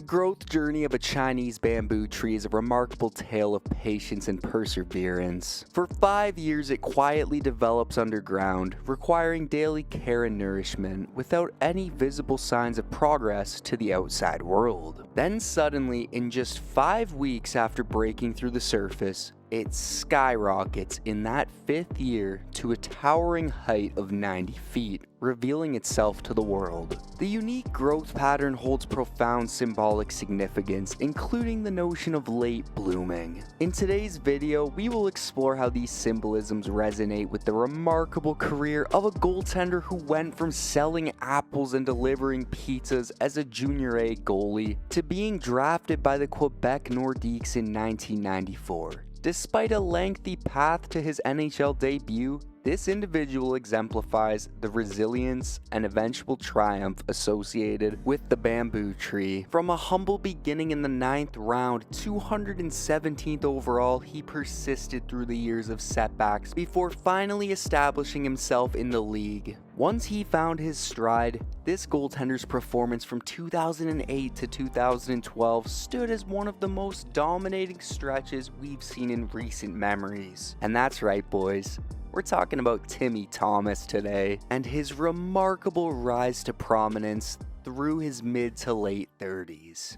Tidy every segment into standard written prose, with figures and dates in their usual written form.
growth journey of a Chinese bamboo tree is a remarkable tale of patience and perseverance. For 5 years, it quietly develops underground, requiring daily care and nourishment without any visible signs of progress to the outside world. Then suddenly, in just 5 weeks after breaking through the surface, it skyrockets in that 5th year to a towering height of 90 feet, revealing itself to the world. The unique growth pattern holds profound symbolic significance, including the notion of late blooming. In today's video, we will explore how these symbolisms resonate with the remarkable career of a goaltender who went from selling apples and delivering pizzas as a Junior A goalie to being drafted by the Quebec Nordiques in 1994. Despite a lengthy path to his NHL debut, this individual exemplifies the resilience and eventual triumph associated with the bamboo tree. From a humble beginning in the 9th round, 217th overall, he persisted through the years of setbacks before finally establishing himself in the league. Once he found his stride, this goaltender's performance from 2008 to 2012 stood as one of the most dominating stretches we've seen in recent memories. And that's right, boys. We're talking about Timmy Thomas today, and his remarkable rise to prominence through his mid to late 30s.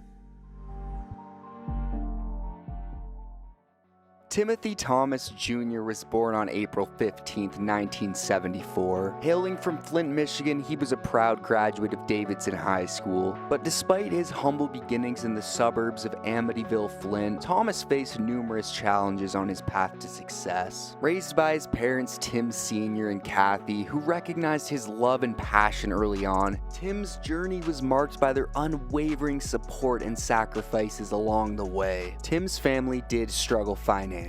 Timothy Thomas Jr. was born on April 15, 1974. Hailing from Flint, Michigan, he was a proud graduate of Davidson High School. But despite his humble beginnings in the suburbs of Amityville, Flint, Thomas faced numerous challenges on his path to success. Raised by his parents Tim Sr. and Kathy, who recognized his love and passion early on, Tim's journey was marked by their unwavering support and sacrifices along the way. Tim's family did struggle financially.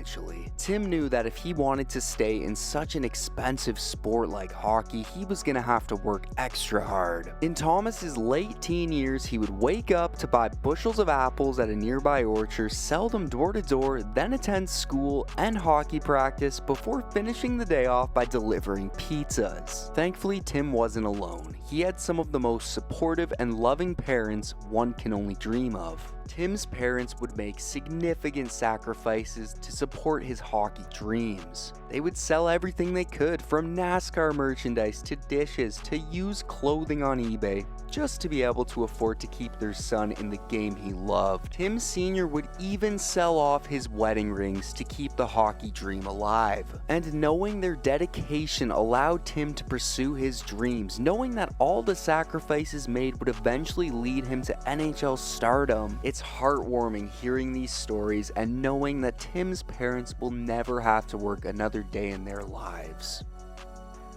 Tim knew that if he wanted to stay in such an expensive sport like hockey, he was gonna have to work extra hard. In Thomas's late teen years, he would wake up to buy bushels of apples at a nearby orchard, sell them door to door, then attend school and hockey practice before finishing the day off by delivering pizzas. Thankfully, Tim wasn't alone. He had some of the most supportive and loving parents one can only dream of. Tim's parents would make significant sacrifices to support his hockey dreams. They would sell everything they could, from NASCAR merchandise to dishes to used clothing on eBay, just to be able to afford to keep their son in the game he loved. Tim Sr. would even sell off his wedding rings to keep the hockey dream alive. And knowing their dedication allowed Tim to pursue his dreams, knowing that all the sacrifices made would eventually lead him to NHL stardom. It's heartwarming hearing these stories and knowing that Tim's parents will never have to work another day in their lives.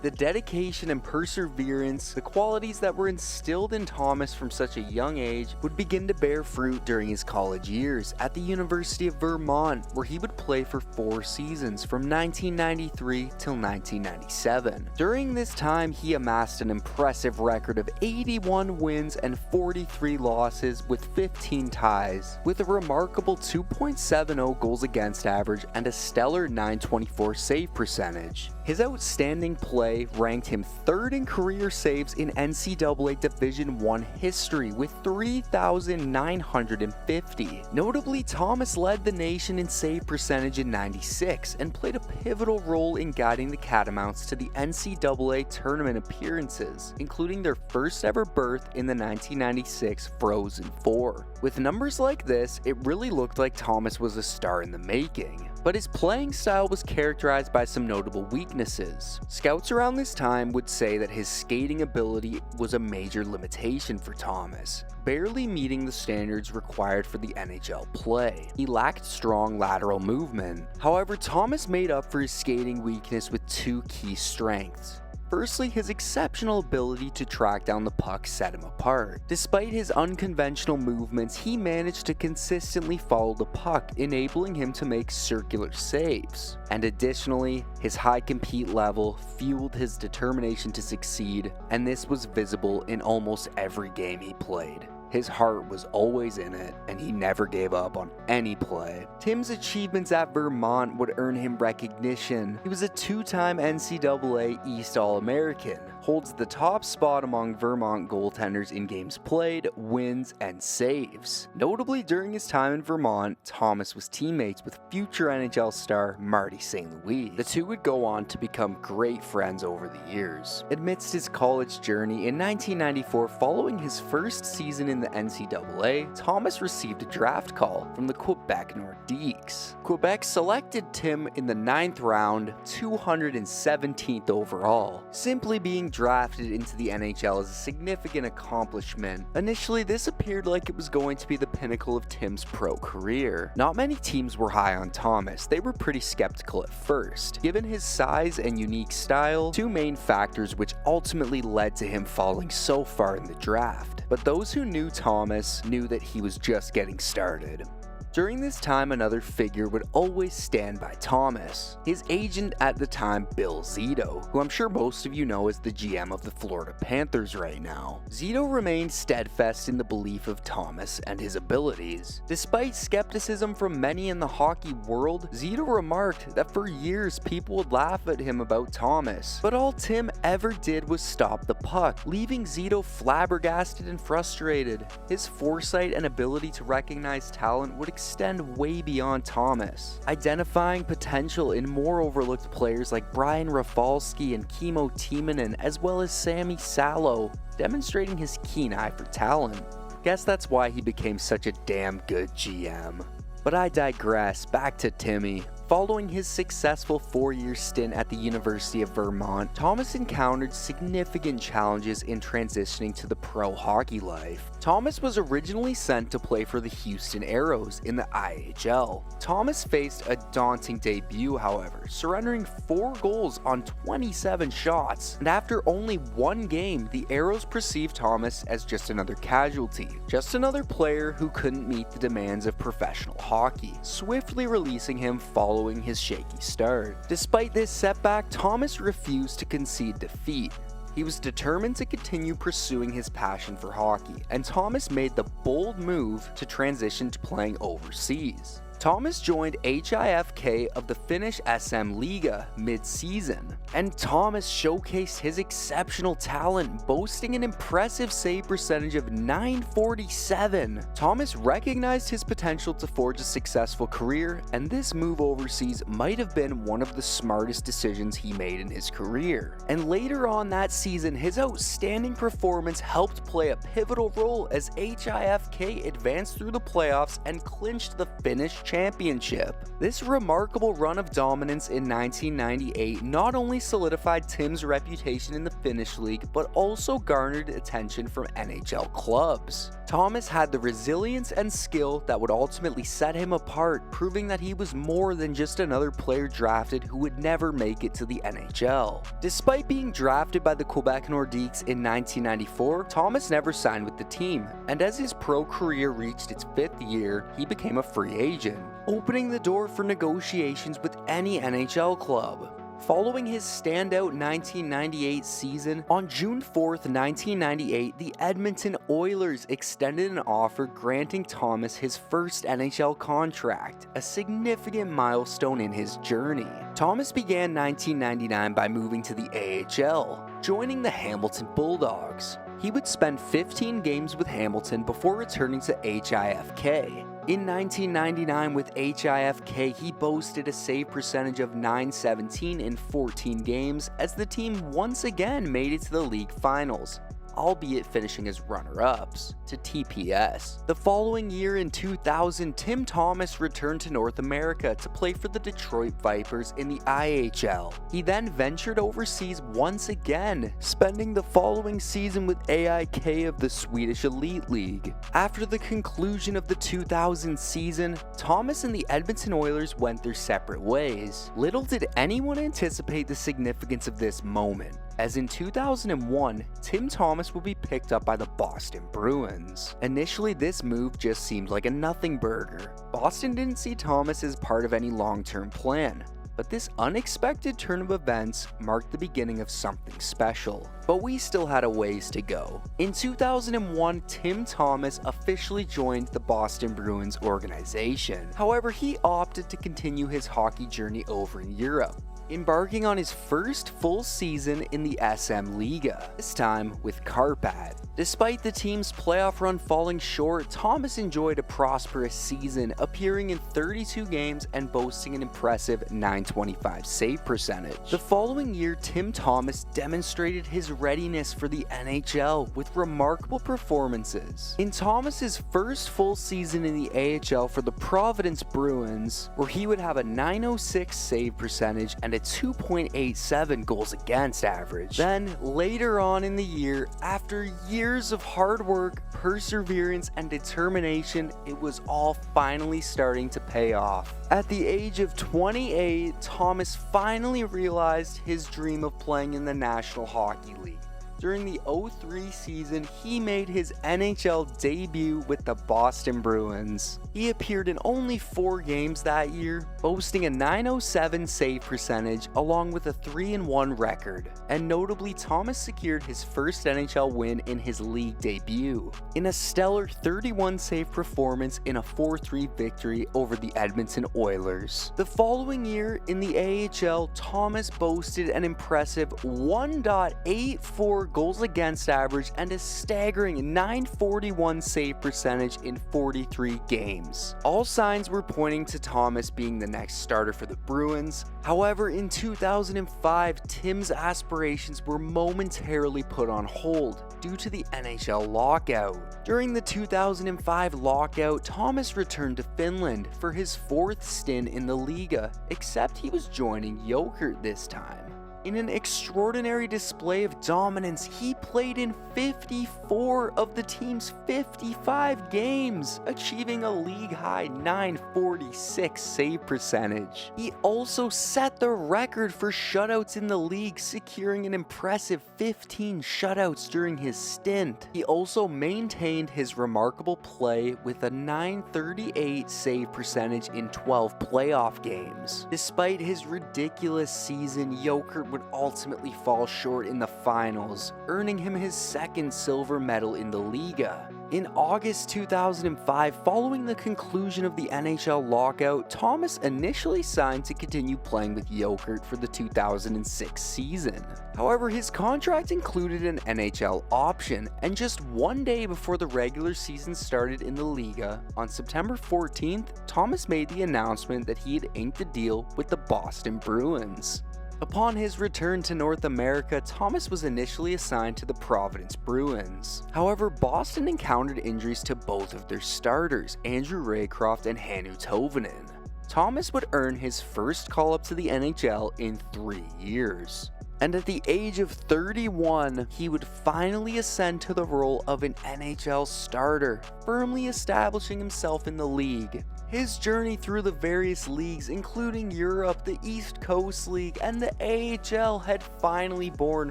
The dedication and perseverance, the qualities that were instilled in Thomas from such a young age, would begin to bear fruit during his college years at the University of Vermont, where he would play for 4 seasons from 1993 till 1997. During this time, he amassed an impressive record of 81 wins and 43 losses with 15 ties, with a remarkable 2.70 goals against average and a stellar .924 save percentage. His outstanding play ranked him 3rd in career saves in NCAA Division I history with 3,950. Notably, Thomas led the nation in save percentage in '96 and played a pivotal role in guiding the Catamounts to the NCAA tournament appearances, including their first ever berth in the 1996 Frozen Four. With numbers like this, it really looked like Thomas was a star in the making. But his playing style was characterized by some notable weaknesses. Scouts around this time would say that his skating ability was a major limitation for Thomas, barely meeting the standards required for the NHL play. He lacked strong lateral movement. However, Thomas made up for his skating weakness with 2 key strengths. Firstly, his exceptional ability to track down the puck set him apart. Despite his unconventional movements, he managed to consistently follow the puck, enabling him to make circular saves. And additionally, his high compete level fueled his determination to succeed, and this was visible in almost every game he played. His heart was always in it, and he never gave up on any play. Tim's achievements at Vermont would earn him recognition. He was a 2-time NCAA East All-American, holds the top spot among Vermont goaltenders in games played, wins, and saves. Notably, during his time in Vermont, Thomas was teammates with future NHL star Marty St. Louis. The two would go on to become great friends over the years. Amidst his college journey, in 1994, following his first season in the NCAA, Thomas received a draft call from the Quebec Nordiques. Quebec selected Tim in the 9th round, 217th overall. Simply being drafted into the NHL is a significant accomplishment. Initially, this appeared like it was going to be the pinnacle of Tim's pro career. Not many teams were high on Thomas. They were pretty skeptical at first. Given his size and unique style, two main factors which ultimately led to him falling so far in the draft. But those who knew Thomas knew that he was just getting started. During this time, another figure would always stand by Thomas. His agent at the time, Bill Zito, who I'm sure most of you know as the GM of the Florida Panthers right now. Zito remained steadfast in the belief of Thomas and his abilities. Despite skepticism from many in the hockey world, Zito remarked that for years people would laugh at him about Thomas, but all Tim ever did was stop the puck, leaving Zito flabbergasted and frustrated. His foresight and ability to recognize talent would extend way beyond Thomas, identifying potential in more overlooked players like Brian Rafalski and Kimmo Timonen, as well as Sami Salo, demonstrating his keen eye for talent. Guess that's why he became such a damn good GM. But I digress, back to Timmy. Following his successful 4-year stint at the University of Vermont, Thomas encountered significant challenges in transitioning to the pro hockey life. Thomas was originally sent to play for the Houston Aeros in the IHL. Thomas faced a daunting debut, however, surrendering 4 goals on 27 shots, and after only 1 game, the Aeros perceived Thomas as just another casualty, just another player who couldn't meet the demands of professional hockey, swiftly releasing him following his shaky start. Despite this setback, Thomas refused to concede defeat. He was determined to continue pursuing his passion for hockey, and Thomas made the bold move to transition to playing overseas. Thomas joined HIFK of the Finnish SM Liga mid-season, and Thomas showcased his exceptional talent, boasting an impressive save percentage of .947. Thomas recognized his potential to forge a successful career, and this move overseas might have been one of the smartest decisions he made in his career. And later on that season, his outstanding performance helped play a pivotal role as HIFK advanced through the playoffs and clinched the Finnish championship. This remarkable run of dominance in 1998 not only solidified Tim's reputation in the Finnish league, but also garnered attention from NHL clubs. Thomas had the resilience and skill that would ultimately set him apart, proving that he was more than just another player drafted who would never make it to the NHL. Despite being drafted by the Quebec Nordiques in 1994, Thomas never signed with the team, and as his pro career reached its 5th year, he became a free agent, opening the door for negotiations with any NHL club. Following his standout 1998 season, on June 4th, 1998, the Edmonton Oilers extended an offer granting Thomas his first NHL contract, a significant milestone in his journey. Thomas began 1999 by moving to the AHL, joining the Hamilton Bulldogs. He would spend 15 games with Hamilton before returning to HIFK. In 1999 with HIFK, he boasted a save percentage of .917 in 14 games as the team once again made it to the league finals, albeit finishing as runner-ups to TPS. The following year in 2000, Tim Thomas returned to North America to play for the Detroit Vipers in the IHL. He then ventured overseas once again, spending the following season with AIK of the Swedish Elite League. After the conclusion of the 2000 season, Thomas and the Edmonton Oilers went their separate ways. Little did anyone anticipate the significance of this moment, as in 2001, Tim Thomas will be picked up by the Boston Bruins. Initially, this move just seemed like a nothing burger. Boston didn't see Thomas as part of any long-term plan, but this unexpected turn of events marked the beginning of something special. But we still had a ways to go. In 2001, Tim Thomas officially joined the Boston Bruins organization. However, he opted to continue his hockey journey over in Europe. embarking on his first full season in the SM Liga, this time with Karpat. Despite the team's playoff run falling short, Thomas enjoyed a prosperous season, appearing in 32 games and boasting an impressive .925 save percentage. The following year, Tim Thomas demonstrated his readiness for the NHL with remarkable performances. In Thomas's first full season in the AHL for the Providence Bruins, where he would have a .906 save percentage and a 2.87 goals against average. Then, later on in the year, after years of hard work, perseverance, and determination, it was all finally starting to pay off. At the age of 28, Thomas finally realized his dream of playing in the National Hockey League. During the 03 season, he made his NHL debut with the Boston Bruins. He appeared in only 4 games that year, boasting a .907 save percentage along with a 3-1 record. And notably, Thomas secured his first NHL win in his league debut, in a stellar 31 save performance in a 4-3 victory over the Edmonton Oilers. The following year, in the AHL, Thomas boasted an impressive 1.84 goals against average and a staggering .941 save percentage in 43 games. All signs were pointing to Thomas being the next starter for the Bruins. However, in 2005, Tim's aspirations were momentarily put on hold due to the NHL lockout. During the 2005 lockout, Thomas returned to Finland for his 4th stint in the Liga, except he was joining Jokert this time. In an extraordinary display of dominance, he played in 54 of the team's 55 games, achieving a league-high .946 save percentage. He also set the record for shutouts in the league, securing an impressive 15 shutouts during his stint. He also maintained his remarkable play with a .938 save percentage in 12 playoff games. Despite his ridiculous season, Jokert would ultimately fall short in the finals, earning him his 2nd silver medal in the Liga. In August 2005, following the conclusion of the NHL lockout, Thomas initially signed to continue playing with Jokert for the 2006 season. However, his contract included an NHL option, and just 1 day before the regular season started in the Liga, on September 14th, Thomas made the announcement that he had inked a deal with the Boston Bruins. Upon his return to North America, Thomas was initially assigned to the Providence Bruins. However, Boston encountered injuries to both of their starters, Andrew Raycroft and Hannu Tovanen. Thomas would earn his first call-up to the NHL in 3 years. And at the age of 31, he would finally ascend to the role of an NHL starter, firmly establishing himself in the league. His journey through the various leagues, including Europe, the East Coast League, and the AHL, had finally borne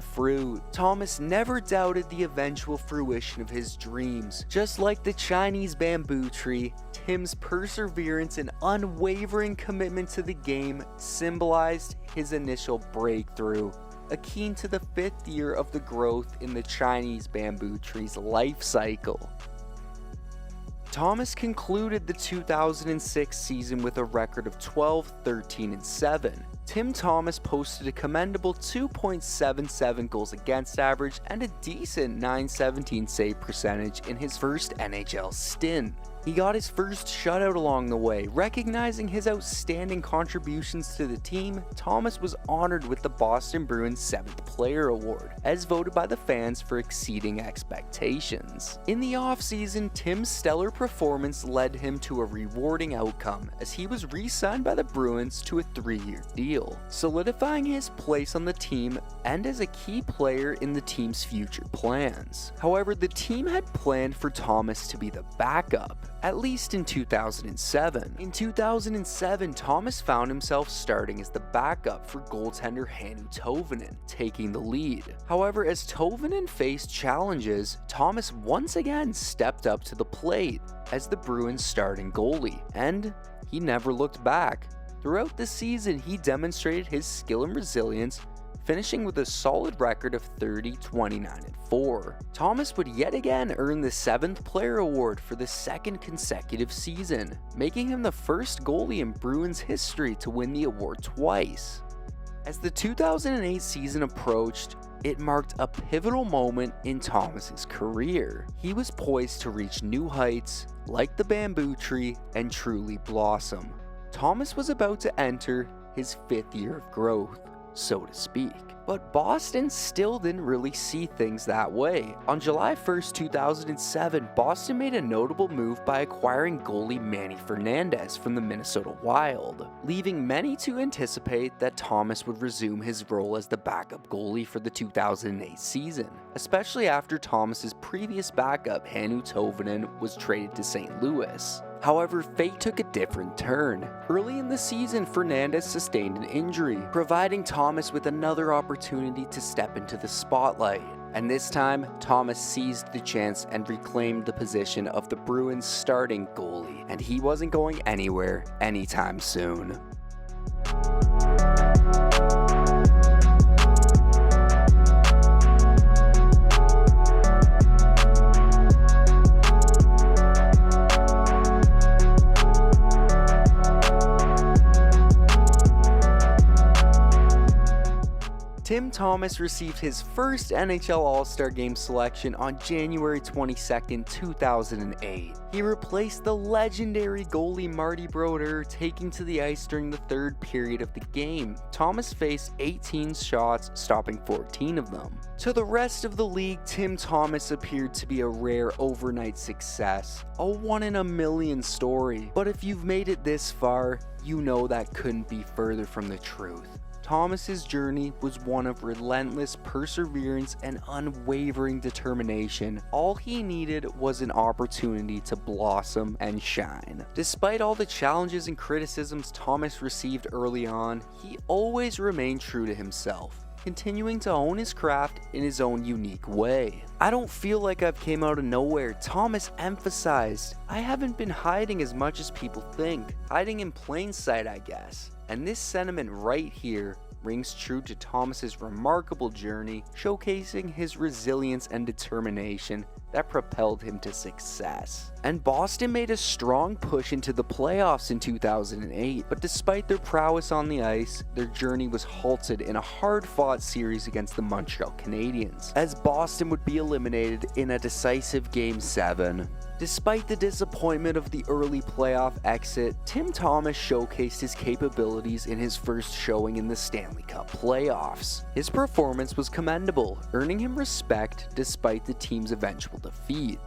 fruit. Thomas never doubted the eventual fruition of his dreams. Just like the Chinese bamboo tree, Tim's perseverance and unwavering commitment to the game symbolized his initial breakthrough, akin to the 5th year of the growth in the Chinese bamboo tree's life cycle. Thomas concluded the 2006 season with a record of 12-13-7. Tim Thomas posted a commendable 2.77 goals against average and a decent .917 save percentage in his first NHL stint. He got his first shutout along the way. Recognizing his outstanding contributions to the team, Thomas was honored with the Boston Bruins 7th Player Award, as voted by the fans for exceeding expectations. In the offseason, Tim's stellar performance led him to a rewarding outcome, as he was re-signed by the Bruins to a 3-year deal, solidifying his place on the team and as a key player in the team's future plans. However, the team had planned for Thomas to be the backup, at least in 2007. In 2007, Thomas found himself starting as the backup for goaltender Hannu Tovanen, taking the lead. However, as Tovanen faced challenges, Thomas once again stepped up to the plate as the Bruins' starting goalie, and he never looked back. Throughout the season, he demonstrated his skill and resilience, finishing with a solid record of 30-29-4. Thomas would yet again earn the 7th Player Award for the 2nd consecutive season, making him the first goalie in Bruins history to win the award twice. As the 2008 season approached, it marked a pivotal moment in Thomas's career. He was poised to reach new heights, like the bamboo tree, and truly blossom. Thomas was about to enter his 5th year of growth, so to speak. But Boston still didn't really see things that way. On July 1st, 2007, Boston made a notable move by acquiring goalie Manny Fernandez from the Minnesota Wild, leaving many to anticipate that Thomas would resume his role as the backup goalie for the 2008 season, especially after Thomas's previous backup, Hannu Teuvonen, was traded to St. Louis. However, fate took a different turn. Early in the season, Fernandez sustained an injury, providing Thomas with another opportunity to step into the spotlight. And this time, Thomas seized the chance and reclaimed the position of the Bruins' starting goalie, and he wasn't going anywhere anytime soon. Tim Thomas received his first NHL All-Star Game selection on January 22, 2008. He replaced the legendary goalie Marty Brodeur, taking to the ice during the 3rd period of the game. Thomas faced 18 shots, stopping 14 of them. To the rest of the league, Tim Thomas appeared to be a rare overnight success, a 1 in a million story. But if you've made it this far, you know that couldn't be further from the truth. Thomas's journey was one of relentless perseverance and unwavering determination. All he needed was an opportunity to blossom and shine. Despite all the challenges and criticisms Thomas received early on, he always remained true to himself, continuing to own his craft in his own unique way. "I don't feel like I've came out of nowhere," Thomas emphasized. "I haven't been hiding as much as people think. Hiding in plain sight, I guess." And this sentiment right here rings true to Thomas's remarkable journey, showcasing his resilience and determination that propelled him to success. And Boston made a strong push into the playoffs in 2008, but despite their prowess on the ice, their journey was halted in a hard-fought series against the Montreal Canadiens, as Boston would be eliminated in a decisive Game 7. Despite the disappointment of the early playoff exit, Tim Thomas showcased his capabilities in his first showing in the Stanley Cup playoffs. His performance was commendable, earning him respect despite the team's eventual defeat.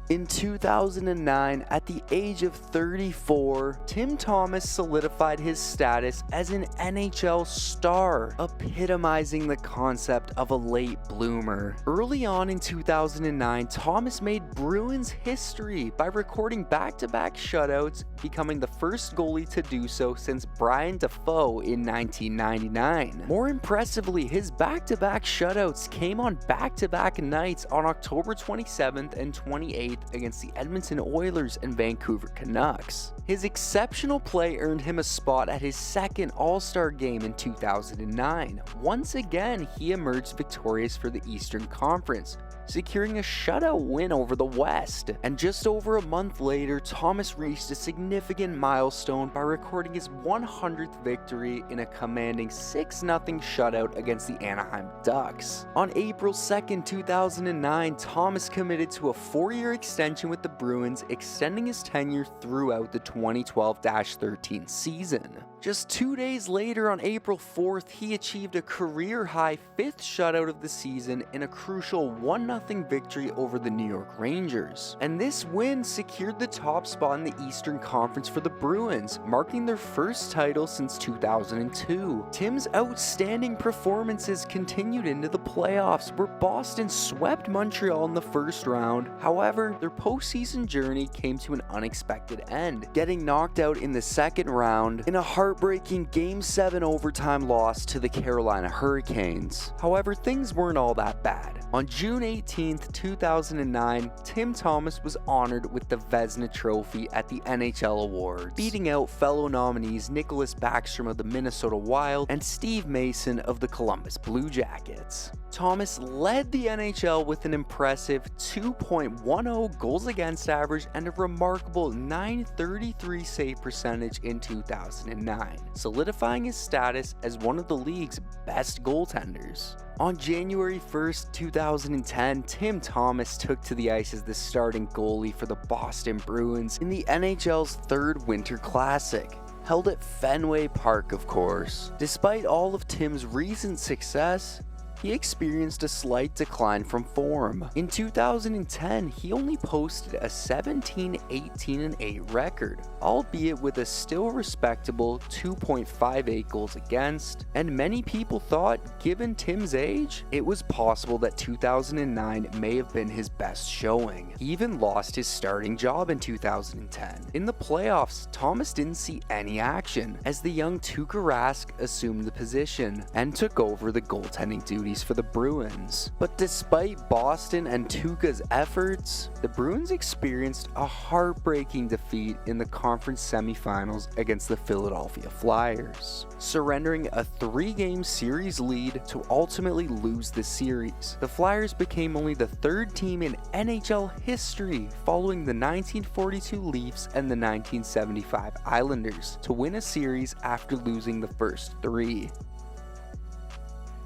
In 2009, at the age of 34, Tim Thomas solidified his status as an NHL star, epitomizing the concept of a late bloomer. Early on in 2009, Thomas made Bruins history by recording back-to-back shutouts, becoming the first goalie to do so since Brian Defoe in 1999. More impressively, his back-to-back shutouts came on back-to-back nights on October 27th and 28th against the Edmonton Oilers and Vancouver Canucks. His exceptional play earned him a spot at his second All-Star game in 2009. Once again, he emerged victorious for the Eastern Conference, securing a shutout win over the West. And just over a month later, Thomas reached a significant milestone by recording his 100th victory in a commanding 6-0 shutout against the Anaheim Ducks. On April 2nd, 2009, Thomas committed to a 4-year extension with the Bruins, extending his tenure throughout the 2012-13 season. Just 2 days later, on April 4th, he achieved a career-high 5th shutout of the season in a crucial 1-0 victory over the New York Rangers. And this win secured the top spot in the Eastern Conference for the Bruins, marking their first title since 2002. Tim's outstanding performances continued into the playoffs, where Boston swept Montreal in the first round. However, their postseason journey came to an unexpected end, getting knocked out in the second round in a heartbreaking Game 7 overtime loss to the Carolina Hurricanes. However, things weren't all that bad. On June 18, 2009, Tim Thomas was honored with the Vezina trophy at the NHL Awards, beating out fellow nominees Nicholas Backstrom of the Minnesota Wild and Steve Mason of the Columbus Blue Jackets. Thomas led the NHL with an impressive 2.10 goals against average and a remarkable .933 save percentage in 2009, solidifying his status as one of the league's best goaltenders. On January 1st, 2010, Tim Thomas took to the ice as the starting goalie for the Boston Bruins in the NHL's third Winter Classic, held at Fenway Park, of course. Despite all of Tim's recent success, he experienced a slight decline from form. In 2010, he only posted a 17-18-8 record, albeit with a still respectable 2.58 goals against, and many people thought, given Tim's age, it was possible that 2009 may have been his best showing. He even lost his starting job in 2010. In the playoffs, Thomas didn't see any action, as the young Tuukka Rask assumed the position and took over the goaltending duties for the Bruins. But despite Boston and Tuukka's efforts, the Bruins experienced a heartbreaking defeat in the conference semifinals against the Philadelphia Flyers, surrendering a 3-game series lead to ultimately lose the series. The Flyers became only the third team in NHL history, following the 1942 Leafs and the 1975 Islanders, to win a series after losing the first 3.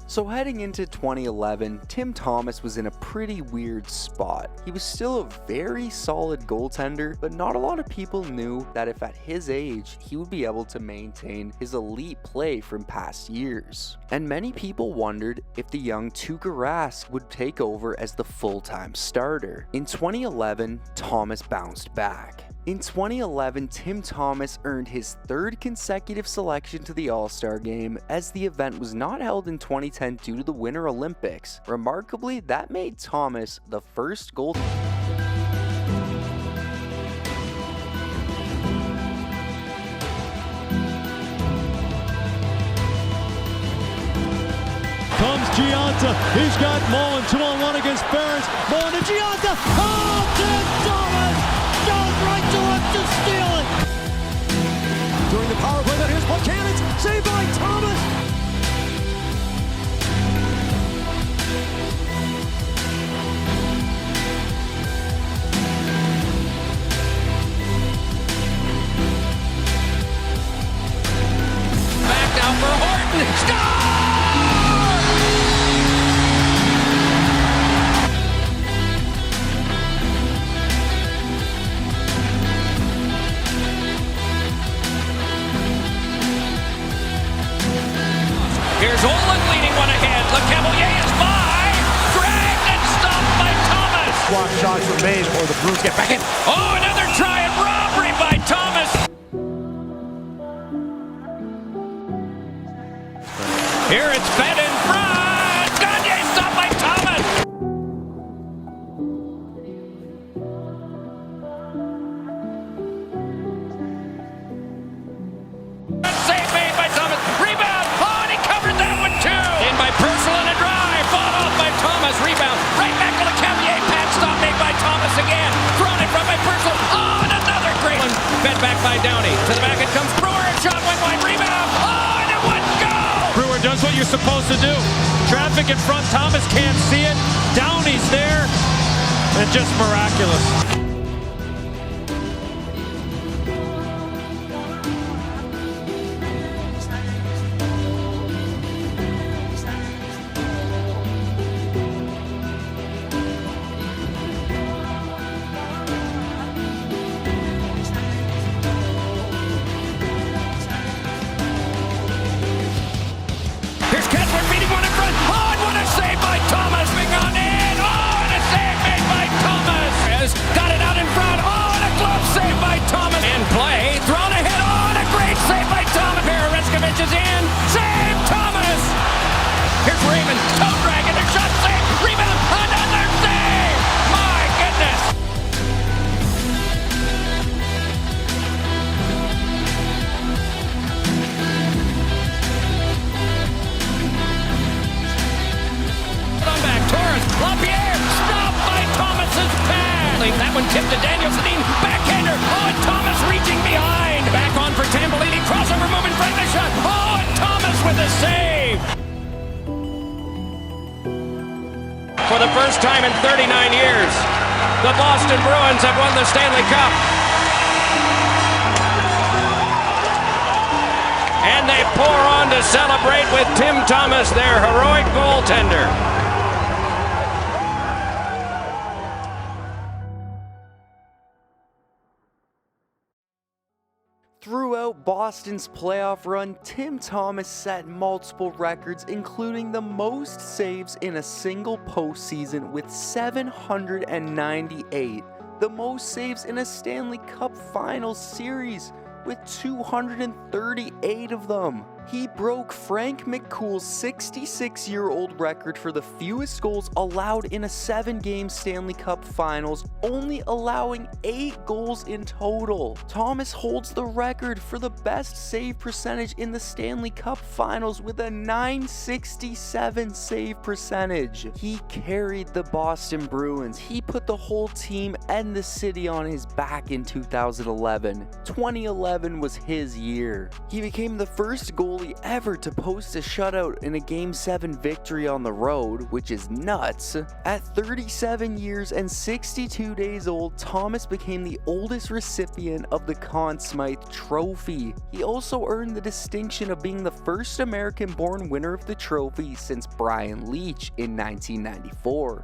So heading into 2011, Tim Thomas was in a pretty weird spot. He was still a very solid goaltender, but not a lot of people knew that if at his age, he would be able to maintain his elite play from past years. And many people wondered if the young Tuukka Rask would take over as the full-time starter. In 2011, Thomas bounced back. In 2011, Tim Thomas earned his 3rd consecutive selection to the All-Star Game, as the event was not held in 2010 due to the Winter Olympics. Remarkably, that made Thomas the first goal. Comes Gianta, he's got Mullen, 2-on-1 against Barons, Mullen to Gianta, oh, Tim Thomas goes right to him to steal it! During the power play, here's Buchanan's, saved by Thomas! Back down for Horton, score! Here's Olin leading one ahead. LeCavalier is by. Dragged and stopped by Thomas. Block shots were made, or the Bruins get back in. Oh, another try and robbery by Thomas. Here it's fed in front. Gagne stopped by Thomas. Save made by Thomas. Rebound. Oh, and he covered that one too. In by Purcell and a drive. Fought off by Thomas. Rebound. Right back to LeCavalier. Pad stop made by Thomas again. Thrown in front by Purcell. Oh, and another great one. Fed back by Downey. To the back it comes Brewer. Shot went wide. Rebound. Oh, and it wouldn't go. Brewer does what you're supposed to do. Traffic in front, Thomas can't see it. Downey's there, and just miraculous. Here's Kessler beating one in front. Oh, and what a save by Thomas. Big on in. Oh, and a save made by Thomas. Has got it one tipped to Danielson. Backhander. Oh, and Thomas reaching behind. Back on for Tambellini. Crossover move in front of the shot. Oh, and Thomas with a save. For the first time in 39 years, the Boston Bruins have won the Stanley Cup. And they pour on to celebrate with Tim Thomas, their heroic goaltender. Throughout Boston's playoff run, Tim Thomas set multiple records, including the most saves in a single postseason with 798, the most saves in a Stanley Cup Finals series with 238 of them. He broke Frank McCool's 66-year-old record for the fewest goals allowed in a 7-game Stanley Cup Finals, only allowing 8 goals in total. Thomas holds the record for the best save percentage in the Stanley Cup Finals with a .967 save percentage. He carried the Boston Bruins. He put the whole team and the city on his back in 2011. 2011 was his year. He became the first goalie ever to post a shutout in a Game 7 victory on the road, which is nuts. At 37 years and 62 days old, Thomas became the oldest recipient of the Conn Smythe Trophy. He also earned the distinction of being the first American-born winner of the trophy since Brian Leetch in 1994.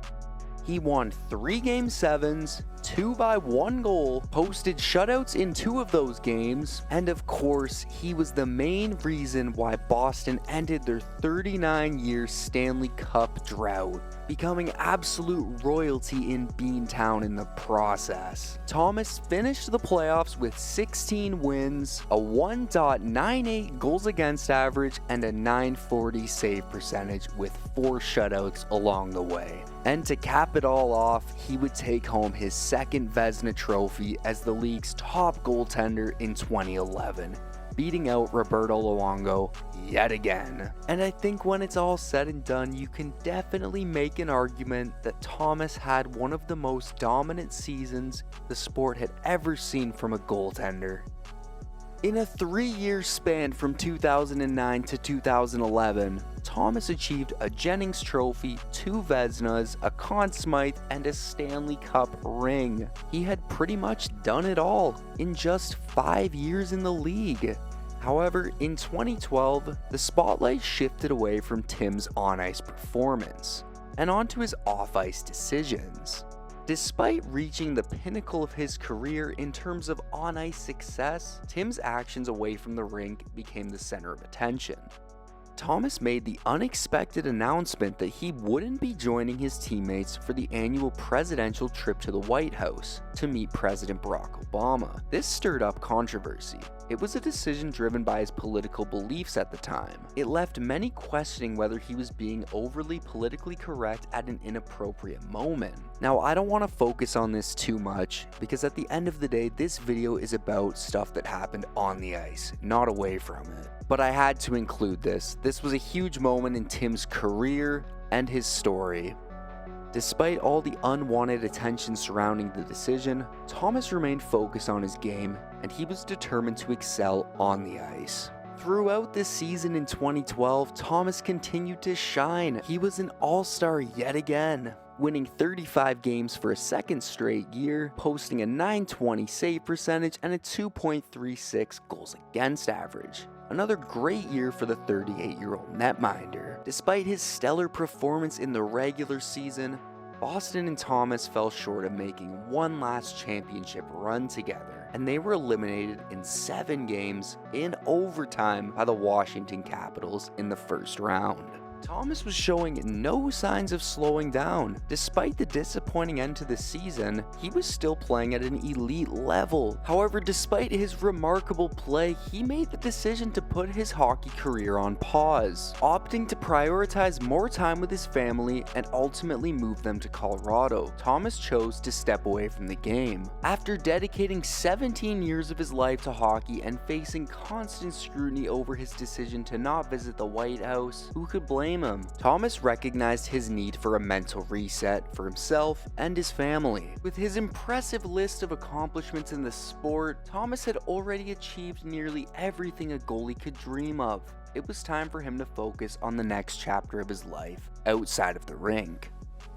He won 3 Game 7s, 2 by 1 goal, posted shutouts in 2 of those games, and of course, he was the main reason why Boston ended their 39-year Stanley Cup drought, becoming absolute royalty in Beantown in the process. Thomas finished the playoffs with 16 wins, a 1.98 goals against average, and a .940 save percentage with 4 shutouts along the way. And to cap it all off, he would take home his second Vezina trophy as the league's top goaltender in 2011, beating out Roberto Luongo yet again. And I think when it's all said and done, you can definitely make an argument that Thomas had one of the most dominant seasons the sport had ever seen from a goaltender. In a 3-year span from 2009 to 2011, Thomas achieved a Jennings Trophy, 2 Vezinas, a Conn Smythe, and a Stanley Cup ring. He had pretty much done it all in just 5 years in the league. However, in 2012, the spotlight shifted away from Tim's on-ice performance and onto his off-ice decisions. Despite reaching the pinnacle of his career in terms of on-ice success, Tim's actions away from the rink became the center of attention. Thomas made the unexpected announcement that he wouldn't be joining his teammates for the annual presidential trip to the White House to meet President Barack Obama. This stirred up controversy. It was a decision driven by his political beliefs at the time. It left many questioning whether he was being overly politically correct at an inappropriate moment. Now, I don't want to focus on this too much because at the end of the day, this video is about stuff that happened on the ice, not away from it. But I had to include this. This was a huge moment in Tim's career and his story. Despite all the unwanted attention surrounding the decision, Thomas remained focused on his game, and he was determined to excel on the ice. Throughout this season in 2012, Thomas continued to shine. He was an all-star yet again, winning 35 games for a second straight year, posting a .920 save percentage and a 2.36 goals against average. Another great year for the 38-year-old netminder. Despite his stellar performance in the regular season, Boston and Thomas fell short of making one last championship run together, and they were eliminated in 7 games in overtime by the Washington Capitals in the first round. Thomas was showing no signs of slowing down. Despite the disappointing end to the season, he was still playing at an elite level. However, despite his remarkable play, he made the decision to put his hockey career on pause, opting to prioritize more time with his family and ultimately move them to Colorado. Thomas chose to step away from the game. After dedicating 17 years of his life to hockey and facing constant scrutiny over his decision to not visit the White House, who could blame blame him. Thomas recognized his need for a mental reset for himself and his family. With his impressive list of accomplishments in the sport, Thomas had already achieved nearly everything a goalie could dream of. It was time for him to focus on the next chapter of his life, outside of the rink.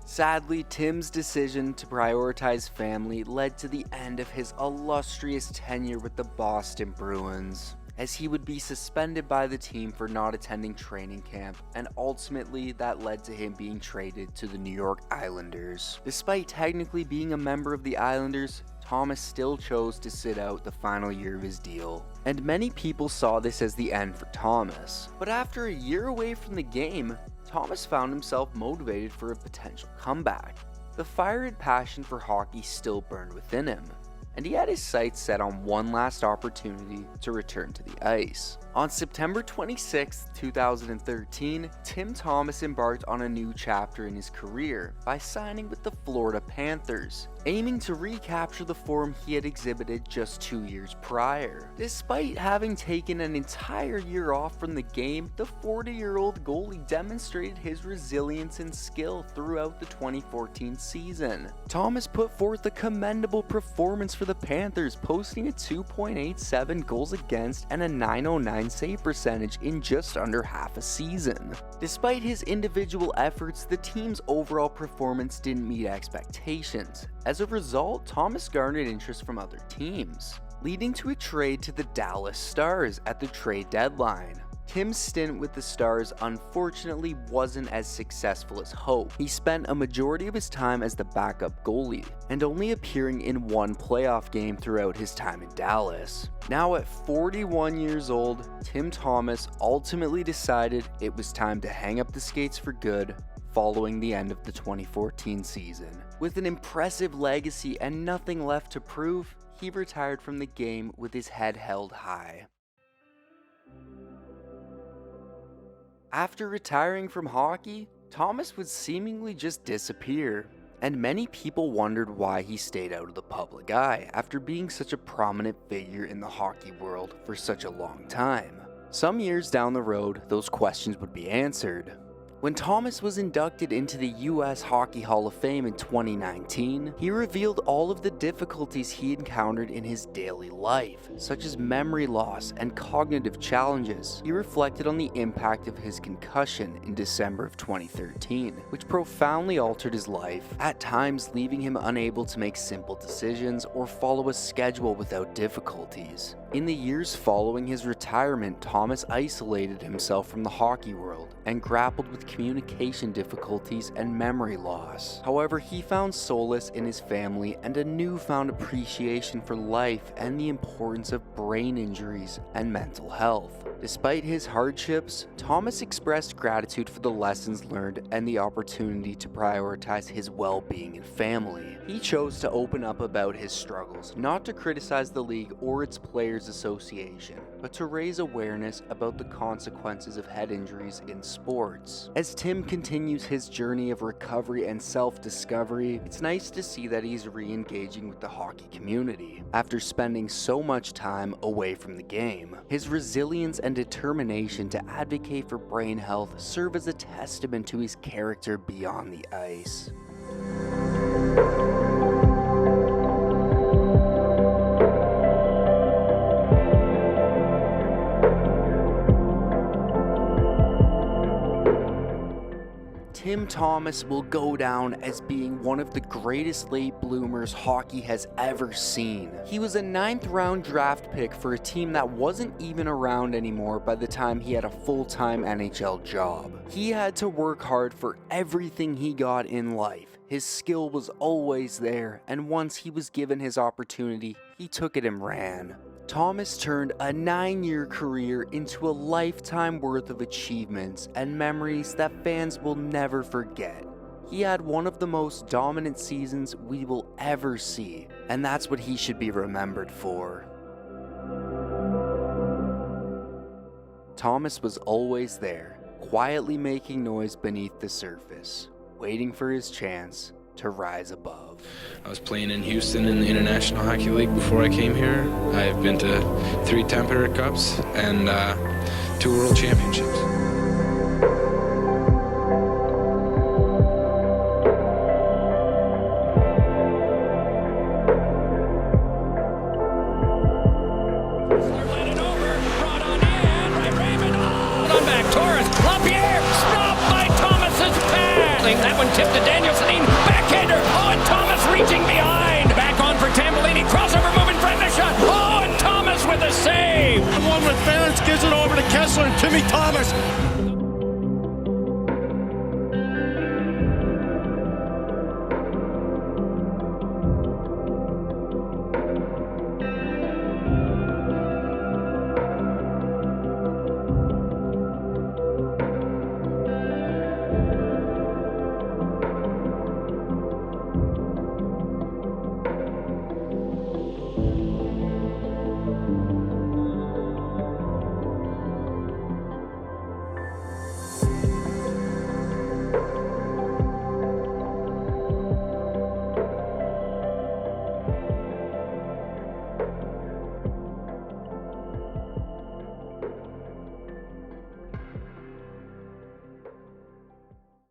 Sadly, Tim's decision to prioritize family led to the end of his illustrious tenure with the Boston Bruins, as he would be suspended by the team for not attending training camp, and ultimately that led to him being traded to the New York Islanders. Despite technically being a member of the Islanders, Thomas still chose to sit out the final year of his deal, and many people saw this as the end for Thomas. But after a year away from the game, Thomas found himself motivated for a potential comeback. The fire and passion for hockey still burned within him, and he had his sights set on one last opportunity to return to the ice. On September 26, 2013, Tim Thomas embarked on a new chapter in his career by signing with the Florida Panthers, aiming to recapture the form he had exhibited just 2 years prior. Despite having taken an entire year off from the game, the 40-year-old goalie demonstrated his resilience and skill throughout the 2014 season. Thomas put forth a commendable performance for the Panthers, posting a 2.87 goals against and a 909 save percentage in just under half a season. Despite his individual efforts, the team's overall performance didn't meet expectations. As a result, Thomas garnered interest from other teams, leading to a trade to the Dallas Stars at the trade deadline. Tim's stint with the Stars unfortunately wasn't as successful as hoped. He spent a majority of his time as the backup goalie, and only appearing in one playoff game throughout his time in Dallas. Now at 41 years old, Tim Thomas ultimately decided it was time to hang up the skates for good following the end of the 2014 season. With an impressive legacy and nothing left to prove, he retired from the game with his head held high. After retiring from hockey, Thomas would seemingly just disappear, and many people wondered why he stayed out of the public eye after being such a prominent figure in the hockey world for such a long time. Some years down the road, those questions would be answered. When Thomas was inducted into the US Hockey Hall of Fame in 2019, he revealed all of the difficulties he encountered in his daily life, such as memory loss and cognitive challenges. He reflected on the impact of his concussion in December of 2013, which profoundly altered his life, at times leaving him unable to make simple decisions or follow a schedule without difficulties. In the years following his retirement, Thomas isolated himself from the hockey world and grappled with communication difficulties and memory loss. However, he found solace in his family and a newfound appreciation for life and the importance of brain injuries and mental health. Despite his hardships, Thomas expressed gratitude for the lessons learned and the opportunity to prioritize his well-being and family. He chose to open up about his struggles, not to criticize the league or its players association, but to raise awareness about the consequences of head injuries in sports. As Tim continues his journey of recovery and self-discovery, it's nice to see that he's re-engaging with the hockey community after spending so much time away from the game. His resilience and determination to advocate for brain health serve as a testament to his character beyond the ice. Tim Thomas will go down as being one of the greatest late bloomers hockey has ever seen. He was a 9th round draft pick for a team that wasn't even around anymore by the time he had a full-time NHL job. He had to work hard for everything he got in life. His skill was always there, and once he was given his opportunity, he took it and ran. Thomas turned a 9-year career into a lifetime worth of achievements and memories that fans will never forget. He had one of the most dominant seasons we will ever see, and that's what he should be remembered for. Thomas was always there, quietly making noise beneath the surface, waiting for his chance to rise above. I was playing in Houston in the International Hockey League before I came here. I've been to 3 Tampere Cups and 2 World Championships. tip to Daniel Sedin. Backhander. Oh, and Thomas reaching behind. Back on for Tambellini. Crossover move in front of the shot. Oh, and Thomas with a save. One with Ferentz gives it over to Kessler and Timmy Thomas.